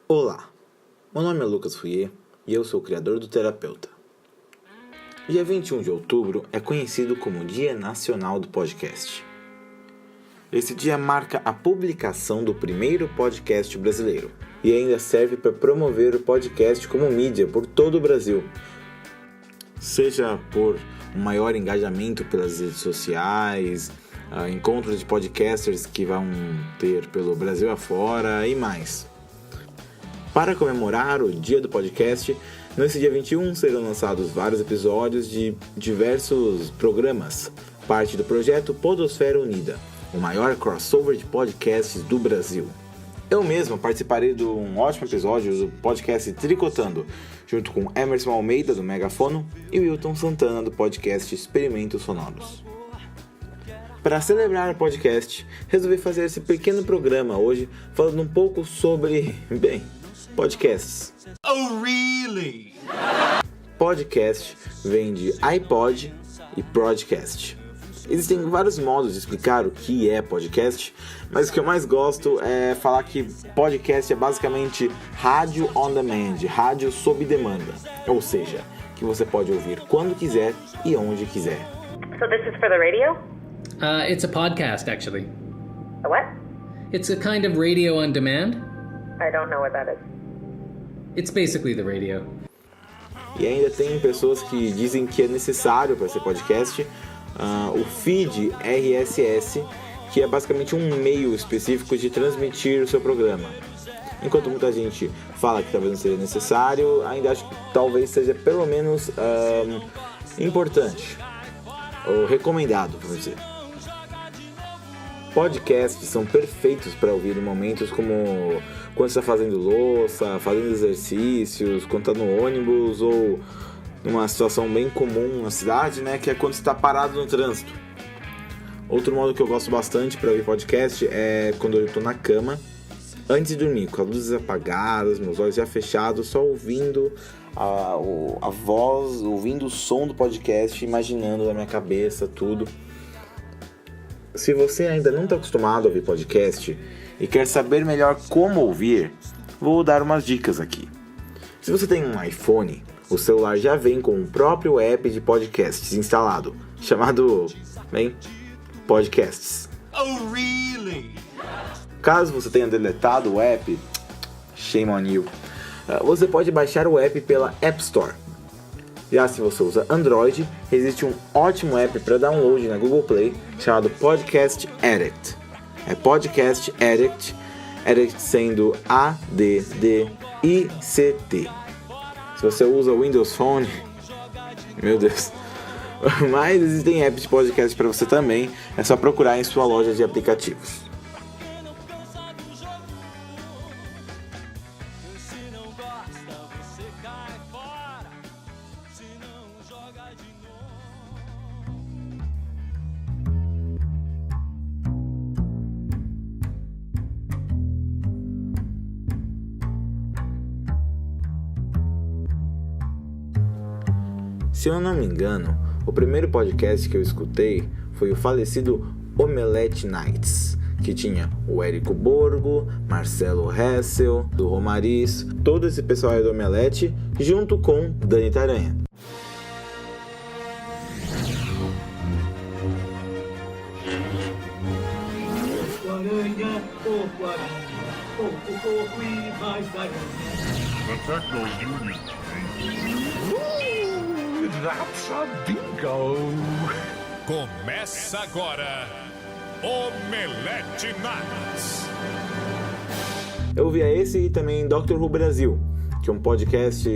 Olá, meu nome é Lucas Fouier e eu sou o criador do Terapeuta. Dia 21 de outubro é conhecido como Dia Nacional do Podcast. Esse dia marca a publicação do primeiro podcast brasileiro e ainda serve para promover o podcast como mídia por todo o Brasil, seja por um maior engajamento pelas redes sociais, encontros de podcasters que vão ter pelo Brasil afora e mais. Para comemorar o Dia do Podcast, nesse dia 21 serão lançados vários episódios de diversos programas, parte do projeto Podosfera Unida, o maior crossover de podcasts do Brasil. Eu mesmo participarei de um ótimo episódio do podcast Tricotando, junto com Emerson Almeida, do Megafono, e Wilton Santana, do podcast Experimentos Sonoros. Para celebrar o podcast, resolvi fazer esse pequeno programa hoje, falando um pouco sobre, podcasts. Oh, really? Podcast vem de iPod e broadcast. Existem vários modos de explicar o que é podcast, mas o que eu mais gosto é falar que podcast é basicamente rádio on demand, rádio sob demanda. Ou seja, que você pode ouvir quando quiser e onde quiser. So this is for the radio? It's a podcast, actually. A what? It's a kind of radio on demand. I don't know what that is. It's basically the radio. E ainda tem pessoas que dizem que é necessário para ser podcast o feed RSS, que é basicamente um meio específico de transmitir o seu programa. Enquanto muita gente fala que talvez não seja necessário, ainda acho que talvez seja pelo menos importante ou recomendado, vamos dizer. Podcasts são perfeitos para ouvir em momentos como quando você está fazendo louça, fazendo exercícios, quando está no ônibus ou numa situação bem comum na cidade, né, que é quando você está parado no trânsito. Outro modo que eu gosto bastante para ouvir podcast é quando eu estou na cama, antes de dormir, com as luzes apagadas, meus olhos já fechados, só ouvindo a voz, ouvindo o som do podcast, imaginando na minha cabeça tudo. Se você ainda não está acostumado a ouvir podcast e quer saber melhor como ouvir, vou dar umas dicas aqui. Se você tem um iPhone, o celular já vem com o próprio app de podcasts instalado, chamado, Podcasts. Oh, really? Caso você tenha deletado o app, shame on you, você pode baixar o app pela App Store. Já se você usa Android, existe um ótimo app para download na Google Play chamado Podcast Addict. É Podcast Addict, Addict sendo A-D-D-I-C-T. Se você usa o Windows Phone, meu Deus. Mas existem apps de podcast para você também, é só procurar em sua loja de aplicativos. Se eu não me engano, o primeiro podcast que eu escutei foi o falecido Omelete Nights, que tinha o Érico Borgo, Marcelo Hessel, do Romariz, todo esse pessoal aí do Omelete, junto com Dani Taranha. That's a bingo! Começa agora Omelete Nights. Eu ouvia esse e também Dr. Who Brasil, que é um podcast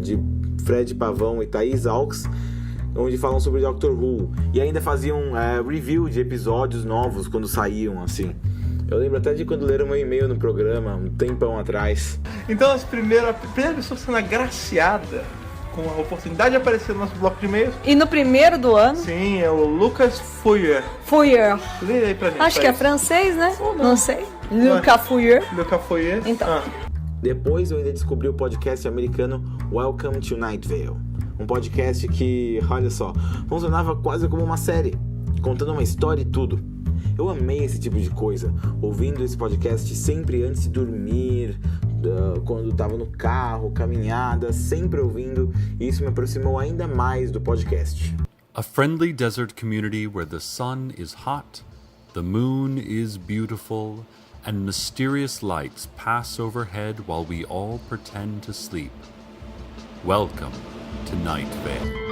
de Fred Pavão e Thaís Alves, onde falam sobre Dr. Who e ainda faziam review de episódios novos quando saíam, assim. Eu lembro até de quando leram meu e-mail no programa, um tempão atrás. Então a primeira pessoa sendo agraciada com a oportunidade de aparecer no nosso bloco de e-mails. E no primeiro do ano? Sim, é o Lucas Fouier. Fouier. Lê aí pra gente. Acho que é francês, né? Não sei. Lucas Fouier. Lucas Fouier. Então. Depois eu ainda descobri o podcast americano Welcome to Night Vale. Um podcast que, olha só, funcionava quase como uma série, contando uma história e tudo. Eu amei esse tipo de coisa, ouvindo esse podcast sempre antes de dormir, quando estava no carro, caminhada, sempre ouvindo, e isso me aproximou ainda mais do podcast. A friendly desert community where the sun is hot, the moon is beautiful, and mysterious lights pass overhead while we all pretend to sleep. Welcome to Night Vale.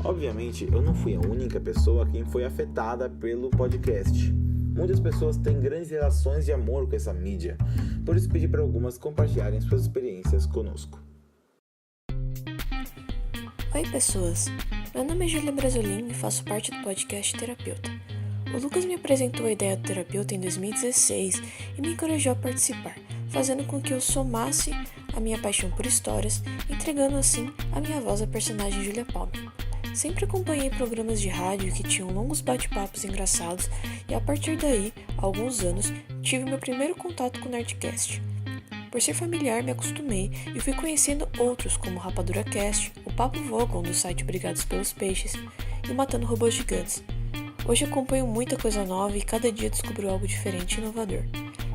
Obviamente, eu não fui a única pessoa quem foi afetada pelo podcast. Muitas pessoas têm grandes relações de amor com essa mídia, por isso pedi para algumas compartilharem suas experiências conosco. Oi pessoas, meu nome é Júlia Brasolin e faço parte do podcast Terapeuta. O Lucas me apresentou a ideia do Terapeuta em 2016 e me encorajou a participar, fazendo com que eu somasse a minha paixão por histórias, entregando assim a minha voz à personagem Julia Palmer. Sempre acompanhei programas de rádio que tinham longos bate-papos engraçados e a partir daí, há alguns anos, tive meu primeiro contato com o Nerdcast. Por ser familiar, me acostumei e fui conhecendo outros como o Rapadura Cast, o Papo Vogon do site Obrigados pelos Peixes e o Matando Robôs Gigantes. Hoje acompanho muita coisa nova e cada dia descubro algo diferente e inovador.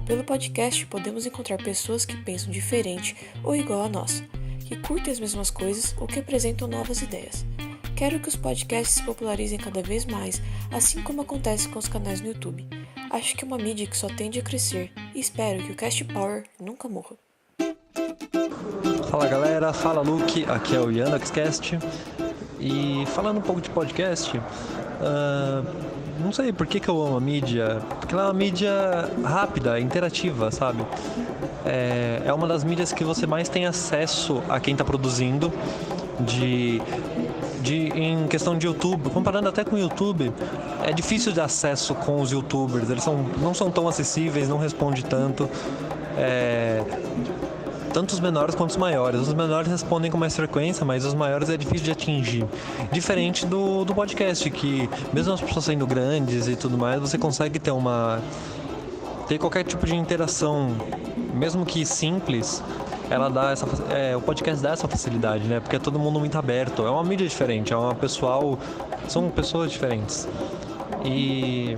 Pelo podcast podemos encontrar pessoas que pensam diferente ou igual a nós, que curtem as mesmas coisas ou que apresentam novas ideias. Quero que os podcasts se popularizem cada vez mais, assim como acontece com os canais no YouTube. Acho que é uma mídia que só tende a crescer e espero que o Cast Power nunca morra. Fala galera, fala Luke, aqui é o Yandaxcast. E falando um pouco de podcast, não sei por que eu amo a mídia, porque ela é uma mídia rápida, interativa, sabe? É uma das mídias que você mais tem acesso a quem está produzindo, em questão de YouTube, comparando até com o YouTube, é difícil de acesso com os YouTubers, eles não são tão acessíveis, não respondem tanto, tanto os menores quanto os maiores. Os menores respondem com mais frequência, mas os maiores é difícil de atingir. Diferente do podcast, que mesmo as pessoas sendo grandes e tudo mais, você consegue ter qualquer tipo de interação, mesmo que simples. O podcast dá essa facilidade, né? Porque é todo mundo muito aberto. É uma mídia diferente, são pessoas diferentes. E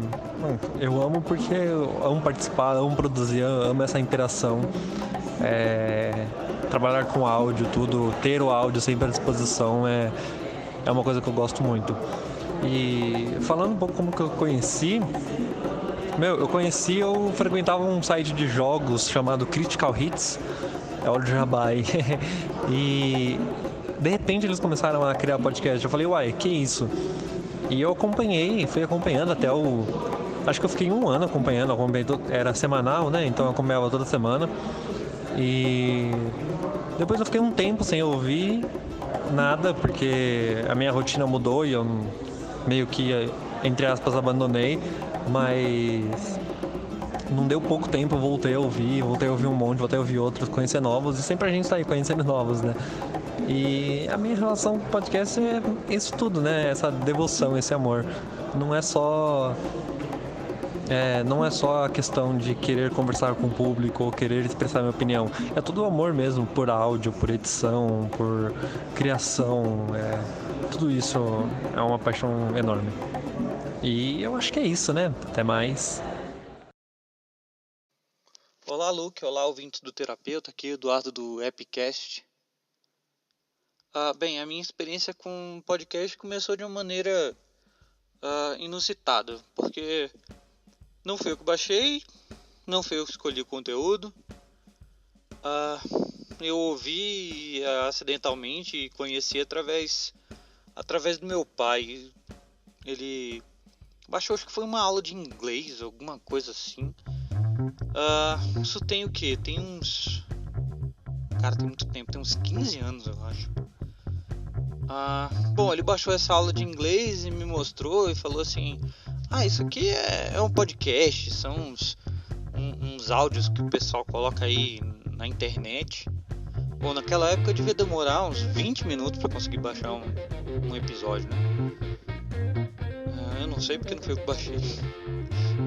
eu amo porque eu amo participar, amo produzir, amo essa interação. Trabalhar com áudio, tudo, ter o áudio sempre à disposição é uma coisa que eu gosto muito. E falando um pouco como que eu conheci, eu frequentava um site de jogos chamado Critical Hits, é o Jabai. E de repente eles começaram a criar podcast. Eu falei, uai, que isso? E eu fui acompanhando até acho que eu fiquei um ano acompanhando, era semanal, né? Então eu acompanhava toda semana. E depois eu fiquei um tempo sem ouvir nada, porque a minha rotina mudou e eu meio que, entre aspas, abandonei. Mas não deu pouco tempo, eu voltei a ouvir um monte, voltei a ouvir outros, conhecer novos, e sempre a gente tá aí conhecendo novos, né? E a minha relação com o podcast é isso tudo, né? Essa devoção, esse amor. Não é só a questão de querer conversar com o público ou querer expressar minha opinião. É tudo amor mesmo, por áudio, por edição, por criação. Tudo isso é uma paixão enorme. E eu acho que é isso, né? Até mais. Olá, Luke. Olá, ouvintes do Terapeuta. Aqui é o Eduardo do Epicast. Bem, a minha experiência com podcast começou de uma maneira inusitada, porque não foi eu que baixei, não foi eu que escolhi o conteúdo. Eu ouvi acidentalmente e conheci através do meu pai. Ele baixou, acho que foi uma aula de inglês, alguma coisa assim. Isso tem o quê? Tem muito tempo, tem uns 15 anos, eu acho. Bom, ele baixou essa aula de inglês e me mostrou e falou assim: isso aqui é um podcast, são uns áudios que o pessoal coloca aí na internet. Bom, naquela época devia demorar uns 20 minutos para conseguir baixar um episódio, né? Eu não sei porque não foi eu que baixei.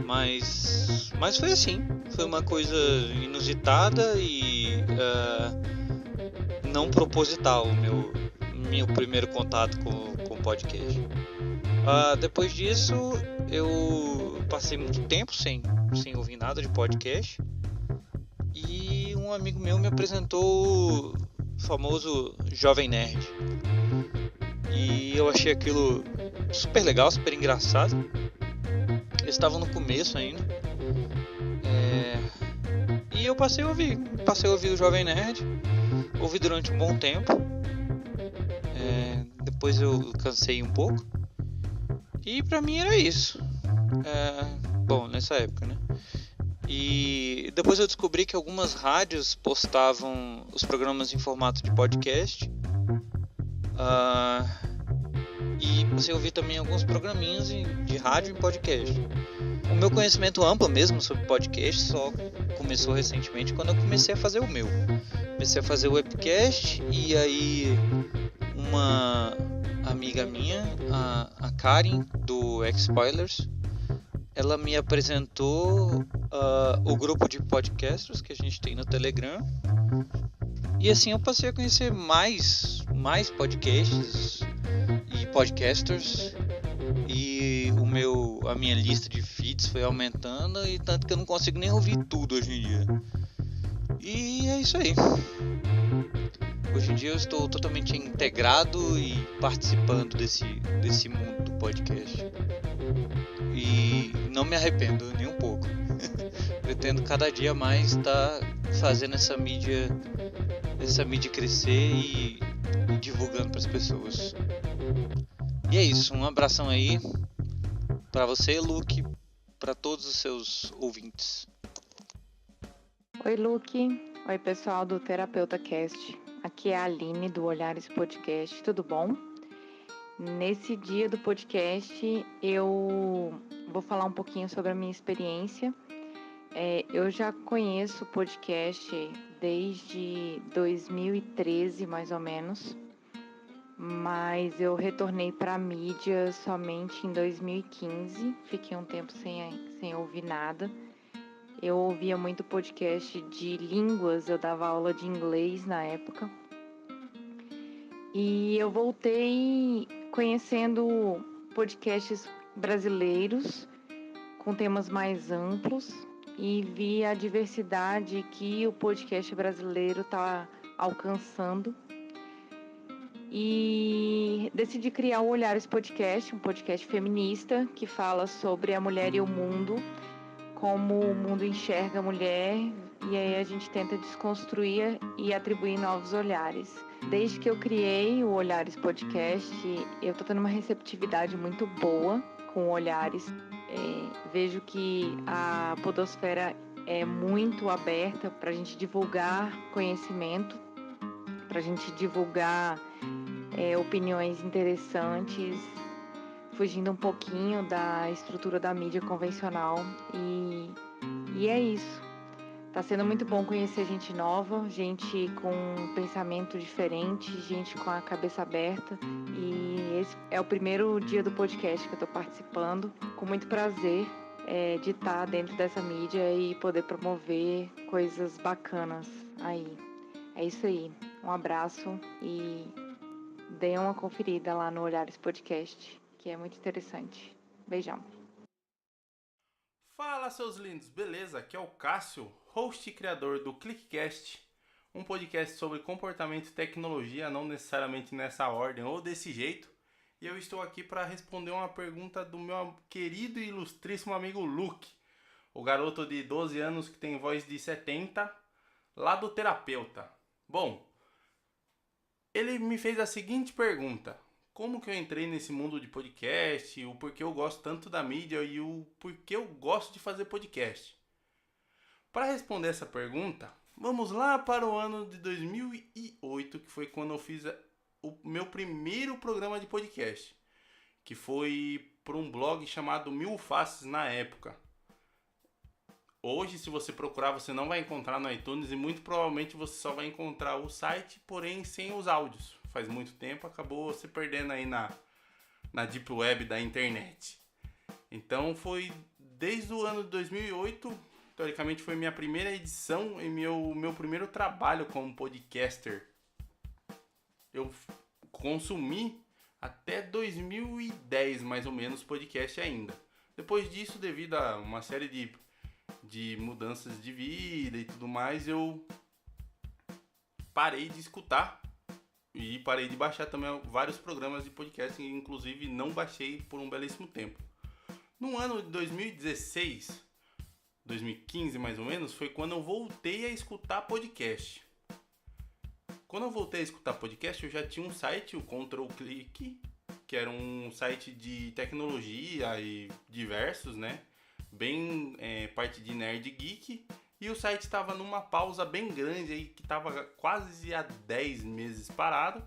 Mas foi assim, foi uma coisa inusitada e não proposital o meu primeiro contato com o podcast. Depois disso, eu passei muito tempo sem ouvir nada de podcast. E um amigo meu me apresentou o famoso Jovem Nerd. E eu achei aquilo super legal, super engraçado. Eles estavam no começo ainda. E eu passei a ouvir o Jovem Nerd. Ouvi durante um bom tempo. Depois eu cansei um pouco. E pra mim era isso. Bom, nessa época, né? E depois eu descobri que algumas rádios postavam os programas em formato de podcast. E você ouviu também alguns programinhas de rádio e podcast. O meu conhecimento amplo mesmo sobre podcast só começou recentemente quando eu comecei a fazer o meu. Comecei a fazer o webcast e aí uma amiga minha, a Karen do X-Spoilers, ela me apresentou o grupo de podcasters que a gente tem no Telegram. E assim eu passei a conhecer mais podcasts e podcasters. E a minha lista de feeds foi aumentando, e tanto que eu não consigo nem ouvir tudo hoje em dia. E é isso aí. Hoje em dia eu estou totalmente integrado e participando desse mundo do podcast. E não me arrependo nem um pouco. Pretendo cada dia mais estar fazendo essa mídia crescer e divulgando para as pessoas. E é isso, um abração aí para você, Luke, para todos os seus ouvintes. Oi, Luke. Oi, pessoal do Terapeuta Cast. Aqui é a Aline do Olhares Podcast, tudo bom? Nesse dia do podcast eu vou falar um pouquinho sobre a minha experiência. Eu já conheço o podcast desde 2013, mais ou menos, mas eu retornei para a mídia somente em 2015, fiquei um tempo sem ouvir nada. Eu ouvia muito podcast de línguas, eu dava aula de inglês na época. E eu voltei conhecendo podcasts brasileiros com temas mais amplos e vi a diversidade que o podcast brasileiro está alcançando. E decidi criar o Olhares Podcast, um podcast feminista que fala sobre a mulher e o mundo, como o mundo enxerga a mulher, e aí a gente tenta desconstruir e atribuir novos olhares. Desde que eu criei o Olhares Podcast, eu estou tendo uma receptividade muito boa com Olhares. Vejo que a podosfera é muito aberta para a gente divulgar conhecimento, para a gente divulgar opiniões interessantes, fugindo um pouquinho da estrutura da mídia convencional. E é isso. Tá sendo muito bom conhecer gente nova, gente com um pensamento diferente, gente com a cabeça aberta. E esse é o primeiro dia do podcast que eu tô participando. Com muito prazer de estar dentro dessa mídia e poder promover coisas bacanas aí. É isso aí. Um abraço e dê uma conferida lá no Olhares Podcast, que é muito interessante. Beijão. Fala, seus lindos, beleza? Aqui é o Cássio, host e criador do ClickCast, um podcast sobre comportamento e tecnologia, não necessariamente nessa ordem ou desse jeito. E eu estou aqui para responder uma pergunta do meu querido e ilustríssimo amigo Luke, o garoto de 12 anos que tem voz de 70, lá do Terapeuta. Bom, ele me fez a seguinte pergunta: como que eu entrei nesse mundo de podcast, o porquê eu gosto tanto da mídia e o porquê eu gosto de fazer podcast? Para responder essa pergunta, vamos lá para o ano de 2008, que foi quando eu fiz o meu primeiro programa de podcast, que foi por um blog chamado Mil Faces na época. Hoje, se você procurar, você não vai encontrar no iTunes e muito provavelmente você só vai encontrar o site, porém sem os áudios. Faz muito tempo, acabou se perdendo aí na Deep Web da internet. Então foi desde o ano de 2008, teoricamente foi minha primeira edição e meu primeiro trabalho como podcaster. eu consumi até 2010, mais ou menos, podcast ainda. Depois disso, devido a uma série de mudanças de vida e tudo mais, eu parei de escutar e parei de baixar também vários programas de podcast, inclusive não baixei por um belíssimo tempo. No ano de 2016, 2015 mais ou menos, foi quando eu voltei a escutar podcast. Quando eu voltei a escutar podcast, eu já tinha um site, o Control Click, que era um site de tecnologia e diversos, né? Bem parte de nerd geek. E o site estava numa pausa bem grande aí, que estava quase há 10 meses parado.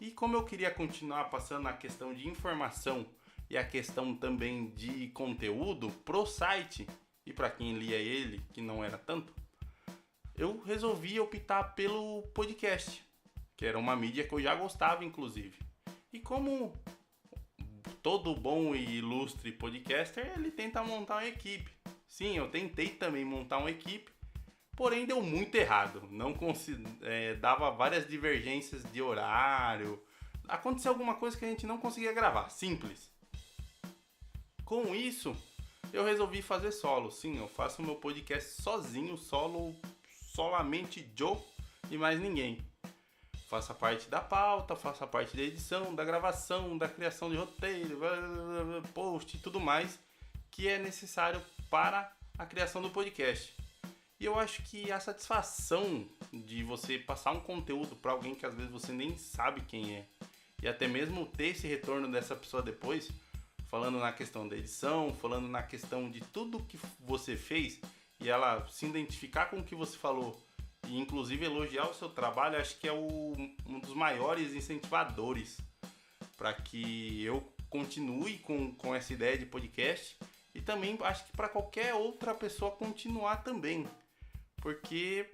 E como eu queria continuar passando a questão de informação e a questão também de conteúdo pro site, e para quem lia ele, que não era tanto, eu resolvi optar pelo podcast, que era uma mídia que eu já gostava, inclusive. E como todo bom e ilustre podcaster, ele tenta montar uma equipe. Sim, eu tentei também montar uma equipe, porém deu muito errado. Não dava várias divergências de horário. Aconteceu alguma coisa que a gente não conseguia gravar, simples. Com isso, eu resolvi fazer solo. Sim, eu faço meu podcast sozinho, solamente Joe e mais ninguém. Faço a parte da pauta, faço a parte da edição, da gravação, da criação de roteiro, post e tudo mais que é necessário para a criação do podcast. E eu acho que a satisfação de você passar um conteúdo para alguém que às vezes você nem sabe quem é, e até mesmo ter esse retorno dessa pessoa depois, falando na questão da edição, falando na questão de tudo que você fez, e ela se identificar com o que você falou, e inclusive elogiar o seu trabalho, acho que é um dos maiores incentivadores para que eu continue com essa ideia de podcast, e também acho que para qualquer outra pessoa continuar também, porque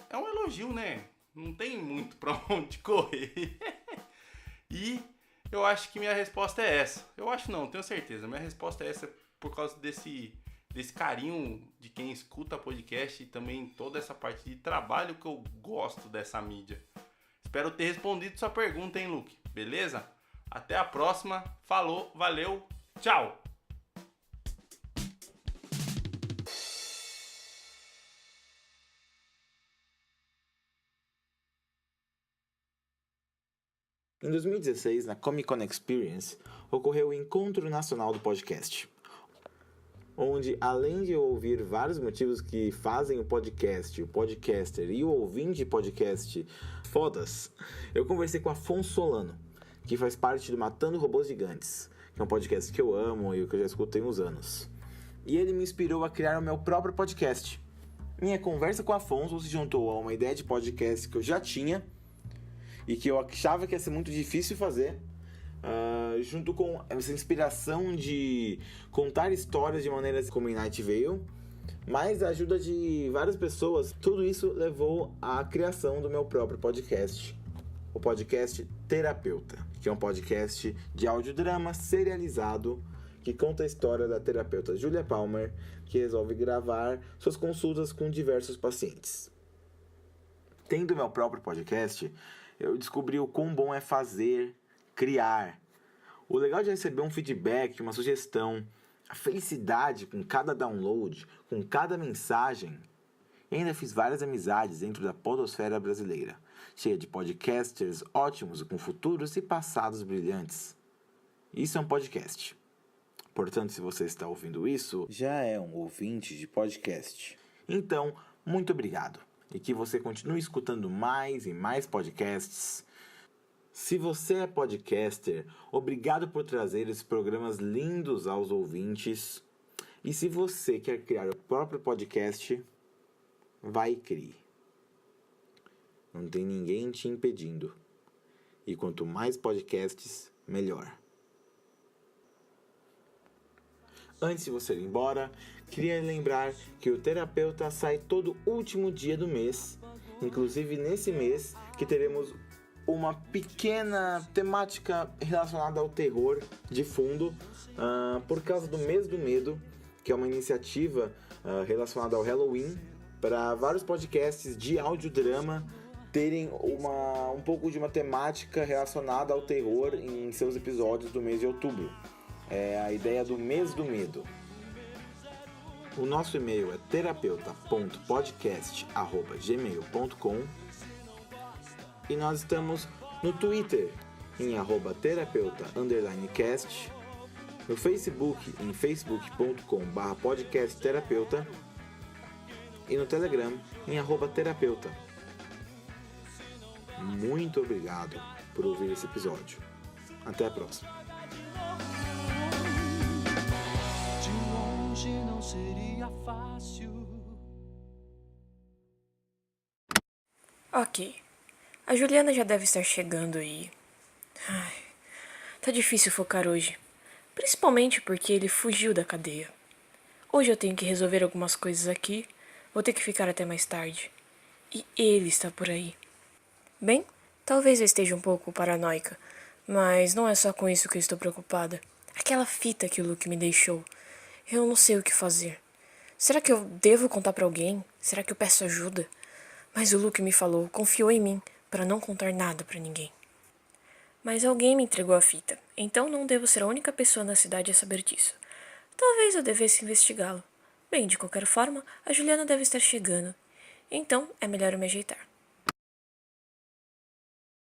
é um elogio, né? Não tem muito para onde correr. E eu acho que minha resposta é essa. Eu acho não, tenho certeza. Minha resposta é essa por causa desse carinho de quem escuta podcast e também toda essa parte de trabalho que eu gosto dessa mídia. Espero ter respondido sua pergunta, hein, Luke? Beleza? Até a próxima. Falou, valeu, tchau! Em 2016, na Comic Con Experience, ocorreu o Encontro Nacional do Podcast, onde, além de eu ouvir vários motivos que fazem o podcast, o podcaster e o ouvinte podcast fodas, eu conversei com Afonso Solano, que faz parte do Matando Robôs Gigantes, que é um podcast que eu amo e que eu já escuto tem uns anos. E ele me inspirou a criar o meu próprio podcast. Minha conversa com Afonso se juntou a uma ideia de podcast que eu já tinha e que eu achava que ia ser muito difícil fazer, junto com essa inspiração de contar histórias de maneiras como em Night Vale, mais a ajuda de várias pessoas. Tudo isso levou à criação do meu próprio podcast, o podcast Terapeuta, que é um podcast de audiodrama serializado que conta a história da terapeuta Julia Palmer, que resolve gravar suas consultas com diversos pacientes. Tendo meu próprio podcast, eu descobri o quão bom é fazer, criar. O legal de receber um feedback, uma sugestão, a felicidade com cada download, com cada mensagem. E ainda fiz várias amizades dentro da podosfera brasileira, cheia de podcasters ótimos com futuros e passados brilhantes. Isso é um podcast. Portanto, se você está ouvindo isso, já é um ouvinte de podcast. Então, muito obrigado. E que você continue escutando mais e mais podcasts. Se você é podcaster, obrigado por trazer esses programas lindos aos ouvintes. E se você quer criar o próprio podcast, vai e crie. Não tem ninguém te impedindo. E quanto mais podcasts, melhor. Antes de você ir embora, queria lembrar que o Terapeuta sai todo último dia do mês. Inclusive nesse mês que teremos uma pequena temática relacionada ao terror de fundo, por causa do Mês do Medo, que é uma iniciativa relacionada ao Halloween, para vários podcasts de audiodrama terem um pouco de uma temática relacionada ao terror em seus episódios do mês de outubro. É a ideia do mês do medo. O nosso e-mail é terapeuta.podcast@gmail.com e nós estamos no Twitter em @terapeuta_cast, no Facebook em facebook.com/podcastterapeuta e no Telegram em @terapeuta. Muito obrigado por ouvir esse episódio. Até a próxima. De longe não seria fácil. Ok. A Juliana já deve estar chegando aí. Ai, tá difícil focar hoje. Principalmente porque ele fugiu da cadeia. Hoje eu tenho que resolver algumas coisas aqui. Vou ter que ficar até mais tarde. E ele está por aí. Bem, talvez eu esteja um pouco paranoica, mas não é só com isso que eu estou preocupada. Aquela fita que o Luke me deixou. Eu não sei o que fazer. Será que eu devo contar pra alguém? Será que eu peço ajuda? Mas o Luke me falou, confiou em mim, para não contar nada pra ninguém. Mas alguém me entregou a fita, então não devo ser a única pessoa na cidade a saber disso. Talvez eu devesse investigá-lo. Bem, de qualquer forma, a Juliana deve estar chegando. Então, é melhor eu me ajeitar.